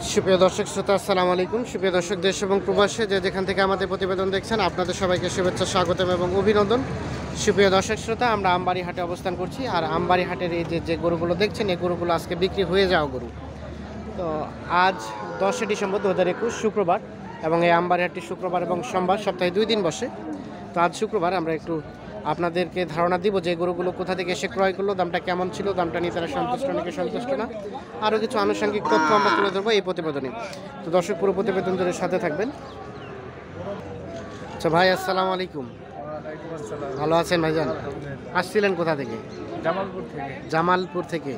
সুপ্রিয় দর্শক শ্রোতা, আসসালামু আলাইকুম। সুপ্রিয় দর্শক, দেশ এবং প্রবাসে যে যেখান থেকে আমাদের প্রতিবেদন দেখছেন, আপনাদের সবাইকে শুভেচ্ছা, স্বাগতম এবং অভিনন্দন। সুপ্রিয় দর্শক শ্রোতা, আমরা আমবাড়ি হাটে অবস্থান করছি। আর আমবাড়ি হাটের এই যে গরুগুলো দেখছেন, এই গরুগুলো আজকে বিক্রি হয়ে যাওয়া গরু। তো আজ 10 ডিসেম্বর 2021 শুক্রবার, এবং এই আমবাড়ি হাটটি শুক্রবার এবং সোমবার সপ্তাহে 2 দিন বসে। তো আজ শুক্রবার আমরা একটু আপনাদেরকে ধারণা দিব যে গরুগুলো কোথা থেকে এসে ক্রয় করলো, দামটা কেমন ছিল, দামটা নিয়ে তারা সন্তুষ্ট নাকি সন্তুষ্ট না, আরও কিছু আনুষঙ্গিক তথ্য আমরা তুলে ধরবো এই প্রতিবেদনে। তো দর্শক, পুরো প্রতিবেদন ধরে সাথে থাকবেন। আচ্ছা ভাই, আসসালামু আলাইকুম। ভালো আছেন ভাইজান? আসছিলেন কোথা থেকে? জামালপুর থেকে। জামালপুর থেকে।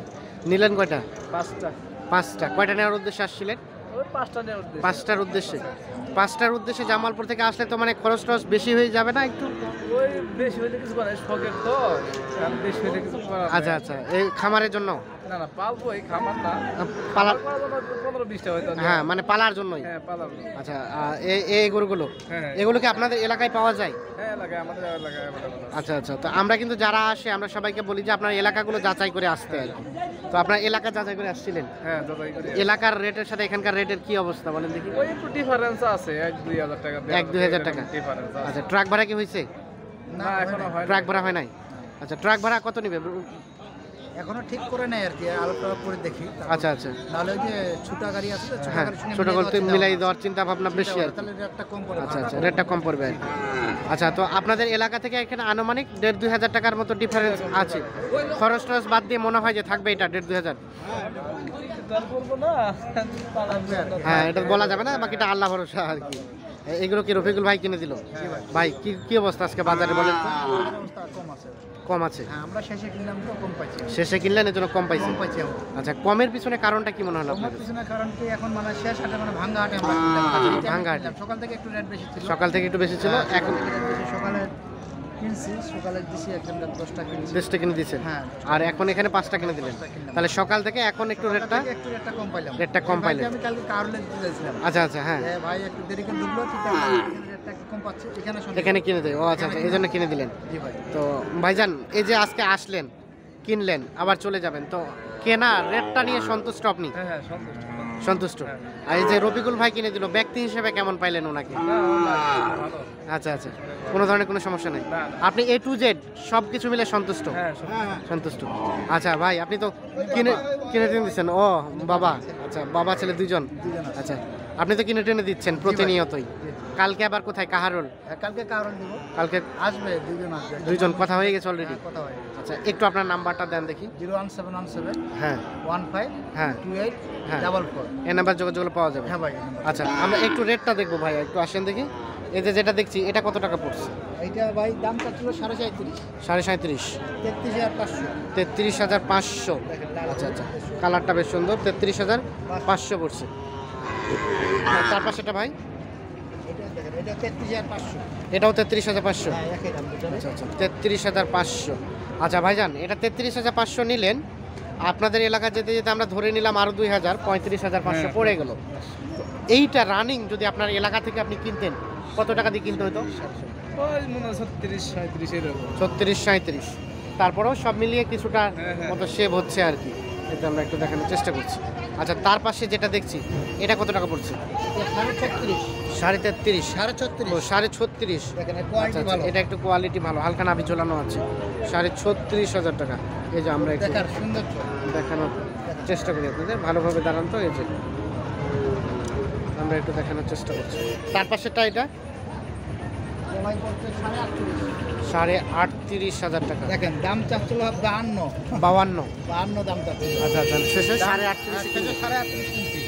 নিলেন কয়টা? 5টা। 5টা। কয়টা নেওয়ার উদ্দেশ্যে আসছিলেন? ওই 5টা নেওয়ার উদ্দেশ্যে। 5টার উদ্দেশ্যে। 5টার উদ্দেশ্যে জামালপুর থেকে আসলে তো মানে খরচ টরচ বেশি হয়ে যাবে না একটু? ওই বেশি হইলে কিছু করে শখের তো, আর বেশি হইলে কিছু করার নাই। আচ্ছা আচ্ছা, এই খামারের জন্য? না না, পালবো, এই খামার না। পালার? করার জন্য 15-20টা হয়তো। হ্যাঁ, মানে পালার জন্যই। হ্যাঁ, পালার জন্য। আচ্ছা, এই গরুগুলো, হ্যাঁ এগুলো কি আপনাদের এলাকায় পাওয়া যায়? হ্যাঁ, এলাকায়, আমাদের এলাকায় available আছে। আচ্ছা আচ্ছা, তো আমরা কিন্তু যারা আসে আমরা সবাইকে বলি যে আপনার এলাকাগুলো যাচাই করে আসতে আর কি। তো আপনার এলাকা যাচাই করে আসছিলেন? হ্যাঁ, যাচাই করি। এলাকার রেটের সাথে এখানকার রেটের কি অবস্থা বলেন দেখি? ওই একটু ডিফারেন্স আছে, 1-2 হাজার টাকা। 1-2 হাজার টাকা ডিফারেন্স আছে। আচ্ছা, ট্রাক ভাড়া কি হয়েছে? না, এখনো হয় না। ট্রাক ভাড়া হয় নাই? আচ্ছা, ট্রাক ভাড়া কত নেবে? এখনো ঠিক করে নাই আর কি, আলোচনা করে দেখি। আচ্ছা আচ্ছা, নাহলে ওই যে ছোটা গাড়ি আছে, ছোটা হ্যাঁ, গাড়ির সঙ্গে ছোটো করে তো মিলাই দেওয়ার চিন্তা ভাবনা বেশি আর কি। তাহলে রেটটা কম পড়ে। আচ্ছা আচ্ছা, রেটটা কম পড়বে আর কি। আচ্ছা, তো আপনাদের এলাকা থেকে এখানে আনুমানিক 1.5-2 হাজার টাকার মতো ডিফারেন্স আছে। খরচ টরচ বাদ দিয়ে মনে হয় যে থাকবে এটা 1.5-2 হাজার? তার বলবো না, পালার জন্য। হ্যাঁ, এটা বলা যাবে না, বাকিটা আল্লাহ ভরসা আর কি। এগুলো কি রফিকুল ভাই কিনে দিল? ভাই কি কি অবস্থা আজকে বাজারে বলেন তো? অবস্থা কম আছে। কম আছে? হ্যাঁ, আমরা শেষে কিনলাম তো কম পাইছি। শেষে কিনলেন, এর জন্য কম পাইছে? কম পাইছি আমরা। আচ্ছা, কমের পিছনে কারণটা কি মনে হলো কমের আপনাদের? পিছনে কারণ কি, এখন মানে শেষ হাটে মানে ভাঙ্গা হাটে আমরা কিনলাম। আচ্ছা, ভাঙ্গা হাটে। সকাল থেকে একটু রেট বেশি ছিল। সকাল থেকে একটু বেশি ছিল, এখন সকালে কিনছি, সকালে দিছি একদম 10টা কিনছি। 10টা কিনে দিচ্ছেন, হ্যাঁ, আর এখন এখানে 5টা কিনে দিলেন। 5টা কিনলাম। তাহলে সকাল থেকে এখন একটু রেটটা একটু রেটটা কম পাইলাম। রেটটা কম পাইলেন। আমি কালকে কারলে দিতে চাইছিলাম। আচ্ছা আচ্ছা, হ্যাঁ, ভাই একটু দেরি করে ঢুকলো, ঠিক আছে, রেটটা একটু কম পাচ্ছে এখানে। এখানে কিনে দেয়। ও আচ্ছা আচ্ছা, এই জন্য কিনে দিলেন। জি ভাই। তো ভাইজান, এই যে আজকে আসলেন, কিনলেন, আবার চলে যাবেন, তো কেনা রেটটা নিয়ে সন্তুষ্ট আপনি? হ্যাঁ হ্যাঁ, সন্তুষ্ট। সন্তুষ্ট। আর এই যে রফিকুল ভাই কিনে দিল, ব্যক্তি হিসেবে কেমন পাইলেন ওনাকে? না, ভালো। আচ্ছা আচ্ছা, কোনো ধরনের কোনো সমস্যা নেই? না, আপনি A to Z সব কিছু মিলে সন্তুষ্ট? হ্যাঁ, সন্তুষ্ট। আচ্ছা ভাই, আপনি তো কিনে কিনে টেনে দিচ্ছেন। ও বাবা, আচ্ছা, বাবা ছেলে দুজন। আচ্ছা, আপনি তো কিনে টেনে দিচ্ছেন প্রতিনিয়তই। কালকে আবার কোথায়? কাহারোল? কালকে কারণ দিব। কালকে আসবে, দুজন আসবে। দুইজন কথা হয়ে গেছে অলরেডি? হ্যাঁ, কথা হয়। আচ্ছা, একটু আপনার নাম্বারটা দেন দেখি। 01717 হ্যাঁ 15 হ্যাঁ 28 হ্যাঁ, 44। এই নাম্বার যোগাযোগ পাওয়া যাবে? হ্যাঁ ভাই। আচ্ছা, আমরা একটু রেটটা দেখবো ভাই, একটু আসেন দেখি। এই যে যেটা দেখছি, এটা কত টাকা পড়ছে? এইটা ভাই দামটা ছিল 37.5। 37.5? 33,500। 33,500। আচ্ছা আচ্ছা, কালারটা বেশ সুন্দর। 33,500 পড়ছে। আর তার পাশেটা ভাই? এটা দেখেন, এটা 33,500। এটাও 33,500? হ্যাঁ, একই দাম দুটো। আচ্ছা আচ্ছা, 33,500। আচ্ছা ভাইজান, এটা 33,500 নিলেন, আপনাদের এলাকা যেতে যেতে আমরা ধরে নিলাম আরও 2,000, 35,500 পড়ে গেল। তো এইটা রানিং যদি আপনার এলাকা থেকে আপনি কিনতেন, কত টাকা দিয়ে কিনতে হতো? ওই মনে হয় 36-37 এরকম। 36-37। তারপরেও সব মিলিয়ে কিছুটা হ্যাঁ, হ্যাঁ। মতো সেভ হচ্ছে আর কি। এটা আমরা একটু দেখানোর চেষ্টা করছি। আচ্ছা, তার পাশে যেটা দেখছি, এটা কত টাকা পড়ছে? 36.5। 33.5? 36.5। ও 36.5। দেখেন, আচ্ছা কোয়ালিটি আচ্ছা, ভালো। এটা একটু কোয়ালিটি ভালো, হালকা নাভি ঝোলানো আছে। 36,500 টাকা। এই যে আমরা একটু দেখার সৌন্দর্য। দেখানোর চেষ্টা করি আপনাদের, ভালোভাবে দাঁড়ান তো। এই যে আমরা একটু দেখানোর চেষ্টা করছি। তার পাশেরটা এটা জমাই করতে 38,500। 38,500 টাকা। দেখেন, দাম চাচ্ছিল 52। 52? দাম চাচ্ছিল। আচ্ছা আচ্ছা, শেষে 38,500 কিনলেন? 38,500 কিনছি।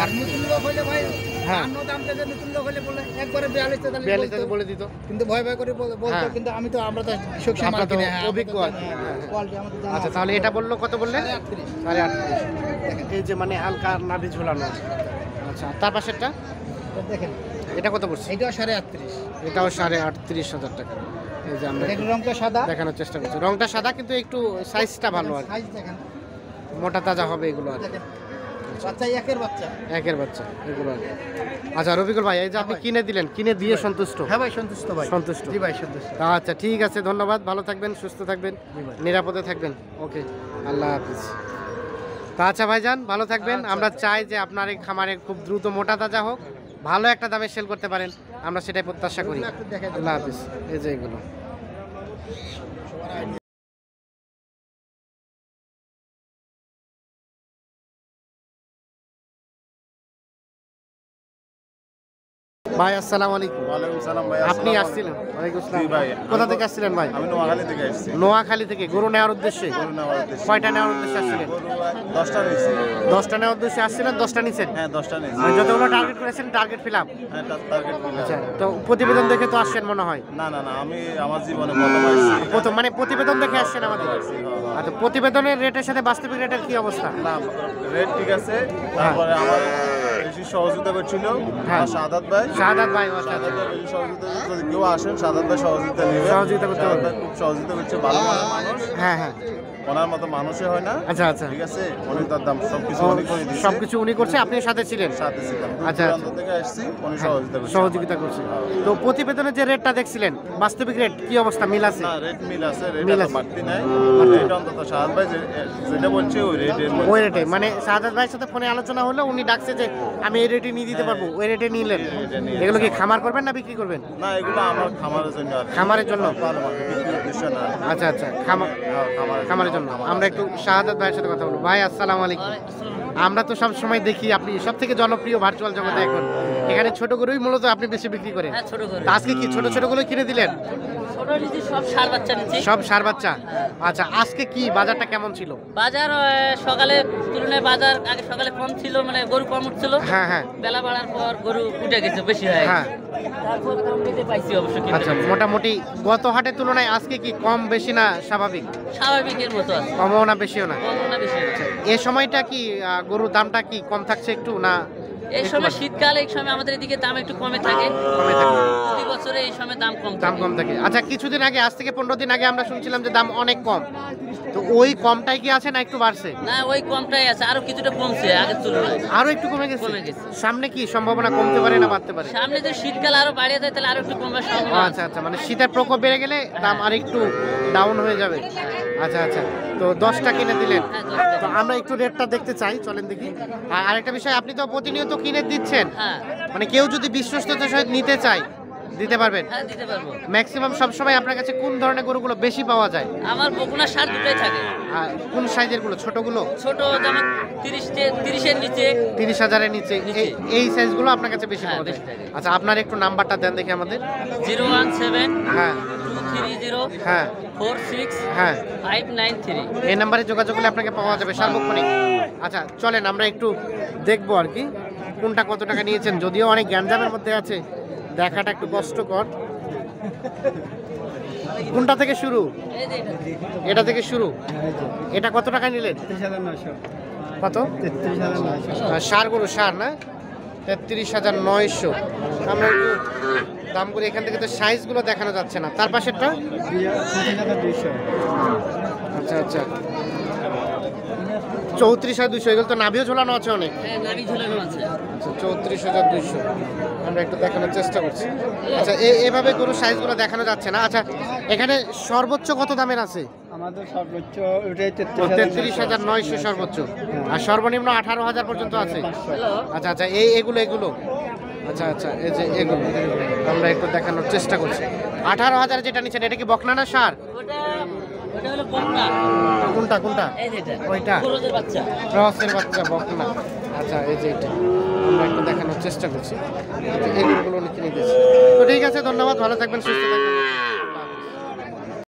আর 38,500। নতুন লোক হইলে ভাই, হ্যাঁ। 52 দাম থেকে নতুন লোক হইলে বলে একবারে 42 তাহলে 42 বলতো। বলে দিত। কিন্তু ভয় ভয় করে বলতো, হ্যাঁ। কিন্তু আমরা তো কৃষক আপনারা সমাজ তো কিনে, হ্যাঁ, অভিজ্ঞ আর কি। কোয়ালিটি আমাদের জানা আচ্ছা, আছে। তাহলে এটা বললো কত বললেন? 38,500। 38,500। এই যে মানে হালকা নাভি ঝুলানো। আচ্ছা, তার পাশেরটা দেখেন, এটা কত পড়ছে? এইটাও 38,500। এটাও 38,500 টাকা। এই যে আমরা এটার একটু রংটা সাদা। দেখানোর চেষ্টা করছি। রংটা সাদা, কিন্তু একটু সাইজটা ভালো আর কি। সাইজ দেখেন, মোটা তাজা হবে এগুলো আর কি। দেখেন, বাচ্চা একের বাচ্চা। একের বাচ্চা এগুলো আর কি। আচ্ছা রফিকুল ভাই, এই যে আপনি কিনে দিলেন, কিনে দিয়ে সন্তুষ্ট? হ্যাঁ ভাই, সন্তুষ্ট ভাই। সন্তুষ্ট? জি ভাই, সন্তুষ্ট। আচ্ছা ঠিক আছে, ধন্যবাদ। ভালো থাকবেন, সুস্থ থাকবেন, জি ভাই। নিরাপদে থাকবেন। ওকে, আল্লাহ হাফিজ। তো আচ্ছা ভাইজান, ভালো থাকবেন। আমরা চাই যে আপনার এই খামারে খুব দ্রুত মোটা তাজা হোক, ভালো একটা দামে সেল করতে পারেন, আমরা সেটাই প্রত্যাশা করি। আল্লাহ হাফিজ। এই যে এগুলো ভাই, আসসালামু আলাইকুম। ওয়ালাইকুম সালাম ভাই। আপনি আসছিলেন? ওয়ালাইকুম আসসালাম। জি ভাই। কোথা থেকে আসছিলেন ভাই? আমি নোয়াখালী থেকে আসছি। নোয়াখালী থেকে গরু নেওয়ার উদ্দেশ্যে? গরু নেওয়ার উদ্দেশ্যে। কয়টা নেওয়ার উদ্দেশ্যে আসছিলেন? গরু 10টা নিয়েছি। 10টা নেওয়ার উদ্দেশ্যে আসছিলেন, 10টা নিছেন? হ্যাঁ 10টা নিয়েছি। মানে যতগুলো টার্গেট করেছেন টার্গেট ফিলাম? হ্যাঁ টার্গেট আচ্ছা, তো প্রতিবেদন দেখে তো আসছেন মনে হয়? না না না, আমি আমার জীবনে প্রথম আসছি। প্রথম মানে প্রতিবেদন দেখে আসছেন আমাদের? আচ্ছা, প্রতিবেদনের রেটের সাথে বাস্তবিক রেটের কি অবস্থা? না রেট ঠিক আছে। তারপরে আমার বেশি সহযোগিতা করছিল হ্যাঁ। শাহাদাত ভাই। শাহাদাত ভাই, আচ্ছা আচ্ছা। শাহাদাত ভাই বেশি সহযোগিতা, যদি কেউ আসেন শাহাদাত ভাই সহযোগিতা নেবে। সহযোগিতা করতে শাহাদাত হবে। ভাই খুব সহযোগিতা করছে, ভালো মনের মানুষ। হ্যাঁ হ্যাঁ, ওনার মতো মানুষই হয় না। আচ্ছা আচ্ছা। ঠিক আছে, উনি তার দাম সবকিছু উনি করে দিয়েছে। সবকিছু উনি করছে, আপনি সাথে ছিলেন? সাথে ছিলাম। আচ্ছা, দূর দূরান্ত থেকে আসছি, উনি সহযোগিতা করছে। সহযোগিতা করছে। তো প্রতিবেদনের যে রেটটা দেখছিলেন, বাস্তবিক রেট কি অবস্থা, মিল আছে? না রেট মিল আছে, রেট মিল আর আছে। বাড়তি নাই। রেট অন্তত শাহাদ ভাই যেটা বলছে ওই রেটের ওই রেটে মানে শাহাদাত ভাইয়ের সাথে ফোনে আলোচনা হলো, উনি ডাকছে যে আমি এই রেটে নিয়ে দিতে পারবো, ওই রেটে নিলেন। রেটে নিয়ে এগুলো কি খামার করবেন না বিক্রি করবেন? না, এগুলো আমার খামারের জন্য আর কি। খামারের জন্য? বিক্রির উদ্দেশ্য না। আচ্ছা আচ্ছা, খামারের জন্য। খামারের আমরা একটু শাহাদাত ভাইয়ের সাথে কথা বলবো। ভাই আসসালামু আলাইকুম। আমরা তো সব সময় দেখি আপনি সব থেকে জনপ্রিয় ভার্চুয়াল জগতে এখন, এখানে ছোট গরুই মূলত আপনি বেশি বিক্রি করেন। হ্যাঁ, ছোট করে। তা আজকে কি ছোট ছোট গুলো কিনে দিলেন? ছোট নিচে সব সার বাচ্চা নিচে। সব সার বাচ্চা? আচ্ছা, আজকে কি বাজারটা কেমন ছিল? বাজার সকালে তুলনায় বাজার আগে সকালে কম ছিল, মানে গরু কম উঠছিল। হ্যাঁ হ্যাঁ। বেলা বাড়ার পর গরু উঠে গেছে, বেশি হয়। হ্যাঁ। তারপর দাম দিতে পাইছি অবশ্য কিনতে। আচ্ছা, মোটামুটি গত হাটের তুলনায় আজকে কি কম বেশি না স্বাভাবিক? স্বাভাবিকের মতো আছে, কমও না বেশিও না? কম না বেশি আছে। এ সময়টা কি গরুর দামটা কি কম থাকছে একটু না? এই সময় শীতকালে এই সময় আমাদের এদিকে দাম একটু কমে থাকে। কমে থাকে? প্রতি বছরে এই সময় দাম কম দাম থাকে। কম থাকে। আচ্ছা, কিছুদিন আগে, আজ থেকে 15 দিন আগে আমরা শুনছিলাম যে দাম অনেক কম, তো ওই কমটাই কি আছে না একটু বাড়ছে? না, ওই কমটাই আছে, আরো কিছুটা কমছে আগের তুলনায়। আরো একটু কমে গেছে? কমে গেছে। সামনে কি সম্ভাবনা কমতে পারে না বাড়তে পারে? সামনে যদি শীতকাল আরো বাড়িয়ে যায় তাহলে আরো একটু কমবার ও, সম্ভাবনা আছে। আচ্ছা আচ্ছা, মানে শীতের প্রকোপ বেড়ে গেলে দাম আর একটু ডাউন হয়ে যাবে। আচ্ছা আচ্ছা, তো 10টা কিনে দিলেন। হ্যাঁ, 10টা। তো আমরা একটু রেটটা দেখতে চাই, চলেন দেখি। আর আরেকটা বিষয়, আপনি তো প্রতিনিয়ত কিনে দিচ্ছেন, হ্যাঁ মানে কেউ যদি বিশ্বস্ততার সহিত নিতে চায় দিতে পারবেন? হ্যাঁ, দিতে পারবো। ম্যাক্সিমাম সবসময় আপনার কাছে কোন ধরনের গরুগুলো বেশি পাওয়া যায়? আমার বকুনা সার দুটাই থাকে। আর কোন সাইজের গুলো? ছোটগুলো? ছোট যেমন 30-এর নিচে। 30,000-এর নিচে নিচে। এই সাইজগুলো আপনার কাছে বেশি হ্যাঁ, পাওয়া যায়? বেশি থাকে। আচ্ছা, আপনার একটু নাম্বারটা দেন দেখি আমাদের। 017 হ্যাঁ 230 হ্যাঁ 46 হ্যাঁ, 593। এই নাম্বারে যোগাযোগ করলে আপনাকে পাওয়া যাবে সার্বক্ষণিক। আচ্ছা, চলেন আমরা একটু দেখবো আর কি কোনটা কত টাকা নিয়েছেন, যদিও অনেক গ্যাঞ্জামের মধ্যে আছে, দেখাটা একটু কষ্টকর। কোনটা থেকে শুরু? এই যে এটা। এটা থেকে শুরু। এটা কত টাকা নিলেন? 33,900। কত? 33,900। সার গরু, সার না? 33,900। আমরা একটু দাম করে, এখান থেকে তো সাইজগুলো দেখানো যাচ্ছে না। তার পাশেরটা? 35,200। আচ্ছা আচ্ছা, 34,200। এগুলো তো নাভিও ঝোলানো আছে অনেক। হ্যাঁ, নাভি ঝুলানো আছে। আচ্ছা, 34,200 আমরা একটু দেখানোর চেষ্টা করছি। আচ্ছা, এভাবে গরুর সাইজগুলো দেখানো যাচ্ছে না। আচ্ছা, এখানে সর্বোচ্চ কত দামের আছে? আমাদের সর্বোচ্চ ওটাই 33,900 সর্বোচ্চ, আর সর্বনিম্ন 18,000 পর্যন্ত আছে। আচ্ছা আচ্ছা, এগুলো আচ্ছা আচ্ছা, এই যে এগুলো আমরা একটু দেখানোর চেষ্টা করছি। 18,000 যেটা নিচ্ছেন, এটা কি বকনা না সার? ওটা হলো বকনা। কোনটা কোনটা? এই যে এটা। ওইটা? গরুদের বাচ্চা। ক্রসের বাচ্চা বকনা। আচ্ছা, এই যে এটা আমরা একটু দেখানোর চেষ্টা করছি। এগুলো কিনে দিয়েছি। তো ঠিক আছে, ধন্যবাদ, ভালো থাকবেন, সুস্থ থাকবেন।